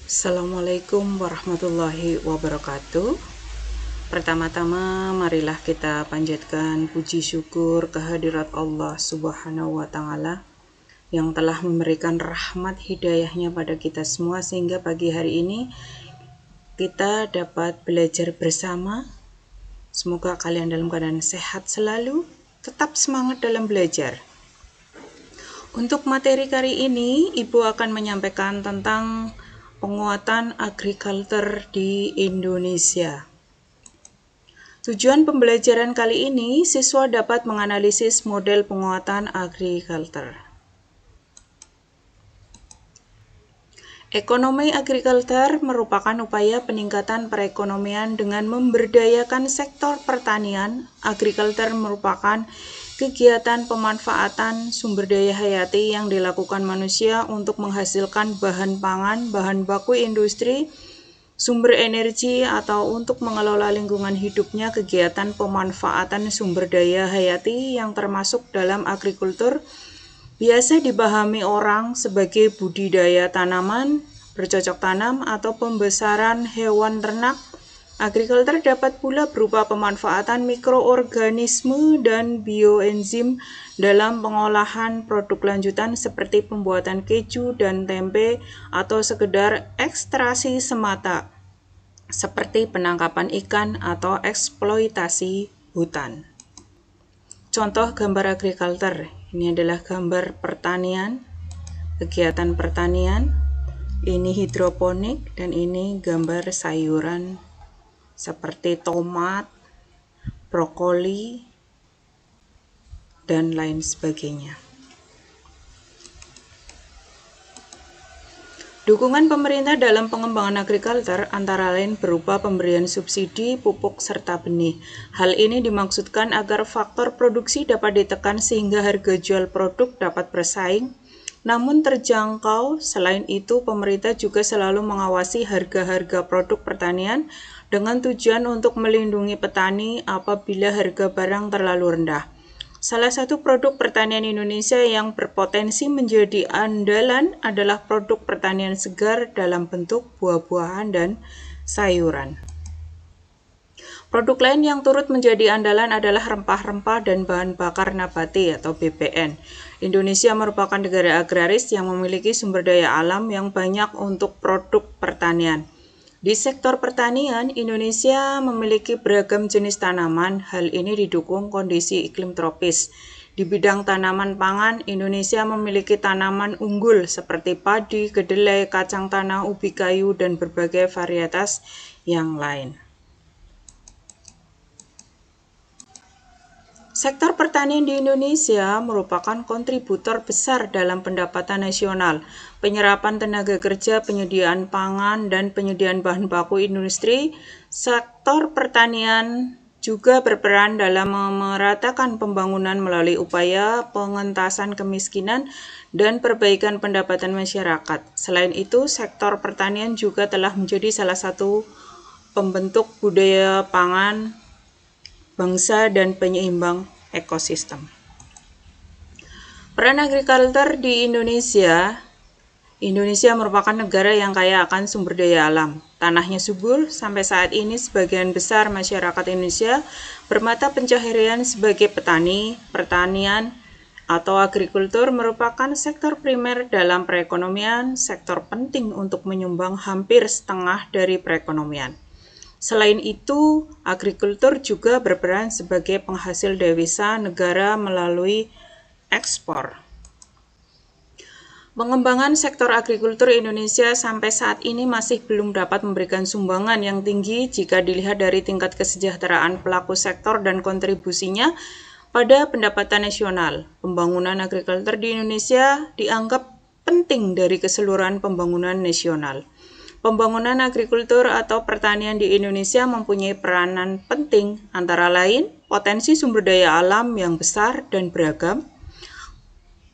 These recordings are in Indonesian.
Assalamualaikum warahmatullahi wabarakatuh. Pertama-tama marilah kita panjatkan puji syukur kehadirat Allah Subhanahu wa Ta'ala yang telah memberikan rahmat hidayahnya pada kita semua sehingga pagi hari ini kita dapat belajar bersama. Semoga kalian dalam keadaan sehat selalu, tetap semangat dalam belajar. Untuk materi kali ini, Ibu akan menyampaikan tentang penguatan agrikultur di Indonesia. Tujuan pembelajaran kali ini, siswa dapat menganalisis model penguatan agrikultur. Ekonomi agrikultur merupakan upaya peningkatan perekonomian dengan memberdayakan sektor pertanian. Agrikultur merupakan kegiatan pemanfaatan sumber daya hayati yang dilakukan manusia untuk menghasilkan bahan pangan, bahan baku industri, sumber energi, atau untuk mengelola lingkungan hidupnya. Kegiatan pemanfaatan sumber daya hayati yang termasuk dalam agrikultur biasa dipahami orang sebagai budidaya tanaman, bercocok tanam, atau pembesaran hewan ternak. Agrikultur dapat pula berupa pemanfaatan mikroorganisme dan bioenzim dalam pengolahan produk lanjutan seperti pembuatan keju dan tempe atau sekedar ekstraksi semata, seperti penangkapan ikan atau eksploitasi hutan. Contoh gambar agrikultur, ini adalah gambar pertanian, kegiatan pertanian, ini hidroponik, dan ini gambar sayuran seperti tomat, brokoli, dan lain sebagainya. Dukungan pemerintah dalam pengembangan agrikultur antara lain berupa pemberian subsidi, pupuk, serta benih. Hal ini dimaksudkan agar faktor produksi dapat ditekan sehingga harga jual produk dapat bersaing, namun terjangkau. Selain itu, pemerintah juga selalu mengawasi harga-harga produk pertanian dengan tujuan untuk melindungi petani apabila harga barang terlalu rendah. Salah satu produk pertanian Indonesia yang berpotensi menjadi andalan adalah produk pertanian segar dalam bentuk buah-buahan dan sayuran. Produk lain yang turut menjadi andalan adalah rempah-rempah dan bahan bakar nabati atau BBN. Indonesia merupakan negara agraris yang memiliki sumber daya alam yang banyak untuk produk pertanian. Di sektor pertanian, Indonesia memiliki beragam jenis tanaman. Hal ini didukung kondisi iklim tropis. Di bidang tanaman pangan, Indonesia memiliki tanaman unggul seperti padi, kedelai, kacang tanah, ubi kayu, dan berbagai varietas yang lain. Sektor pertanian di Indonesia merupakan kontributor besar dalam pendapatan nasional, penyerapan tenaga kerja, penyediaan pangan, dan penyediaan bahan baku industri. Sektor pertanian juga berperan dalam memeratakan pembangunan melalui upaya pengentasan kemiskinan dan perbaikan pendapatan masyarakat. Selain itu, sektor pertanian juga telah menjadi salah satu pembentuk budaya pangan bangsa dan penyeimbang ekosistem. Peran agrikultur di Indonesia. Indonesia merupakan negara yang kaya akan sumber daya alam. Tanahnya subur, sampai saat ini sebagian besar masyarakat Indonesia bermata pencaharian sebagai petani. Pertanian atau agrikultur merupakan sektor primer dalam perekonomian, sektor penting untuk menyumbang hampir setengah dari perekonomian. Selain itu, agrikultur juga berperan sebagai penghasil devisa negara melalui ekspor. Pengembangan sektor agrikultur Indonesia sampai saat ini masih belum dapat memberikan sumbangan yang tinggi jika dilihat dari tingkat kesejahteraan pelaku sektor dan kontribusinya pada pendapatan nasional. Pembangunan agrikultur di Indonesia dianggap penting dari keseluruhan pembangunan nasional. Pembangunan agrikultur atau pertanian di Indonesia mempunyai peranan penting, antara lain potensi sumber daya alam yang besar dan beragam,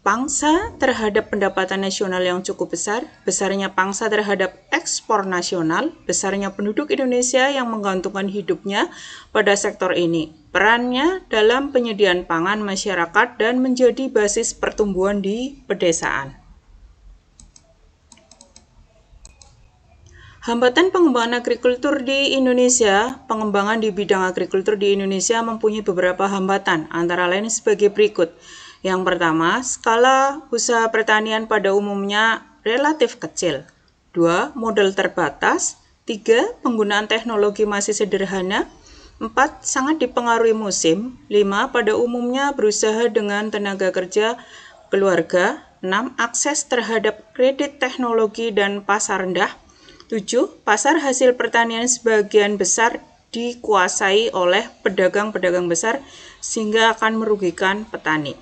pangsa terhadap pendapatan nasional yang cukup besar, besarnya pangsa terhadap ekspor nasional, besarnya penduduk Indonesia yang menggantungkan hidupnya pada sektor ini, perannya dalam penyediaan pangan masyarakat dan menjadi basis pertumbuhan di pedesaan. Hambatan pengembangan agrikultur di Indonesia. Pengembangan di bidang agrikultur di Indonesia mempunyai beberapa hambatan, antara lain sebagai berikut. Yang pertama, skala usaha pertanian pada umumnya relatif kecil. 2. Modal terbatas. 3. Penggunaan teknologi masih sederhana. 4. Sangat dipengaruhi musim. 5. Pada umumnya berusaha dengan tenaga kerja keluarga. 6. Akses terhadap kredit teknologi dan pasar rendah. 7. Pasar hasil pertanian sebagian besar dikuasai oleh pedagang-pedagang besar sehingga akan merugikan petani.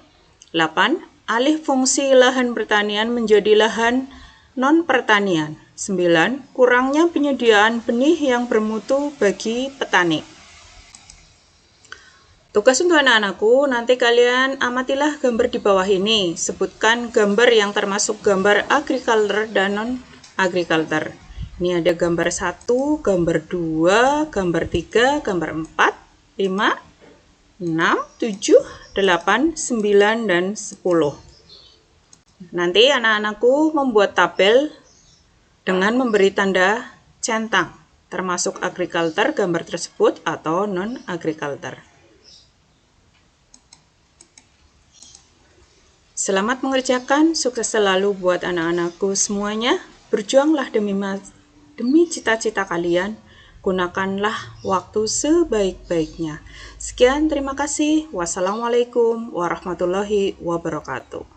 8. Alih fungsi lahan pertanian menjadi lahan non-pertanian. 9. Kurangnya penyediaan benih yang bermutu bagi petani. Tugas untuk anak-anakku, nanti kalian amatilah gambar di bawah ini. Sebutkan gambar yang termasuk gambar agriculture dan non-agriculture. Ini ada gambar 1, gambar 2, gambar 3, gambar 4, 5, 6, 7, 8, 9, dan 10. Nanti anak-anakku membuat tabel dengan memberi tanda centang, termasuk agriculture gambar tersebut atau non-agriculture. Selamat mengerjakan, sukses selalu buat anak-anakku semuanya. Berjuanglah demi cita-cita kalian, gunakanlah waktu sebaik-baiknya. Sekian, terima kasih. Wassalamualaikum warahmatullahi wabarakatuh.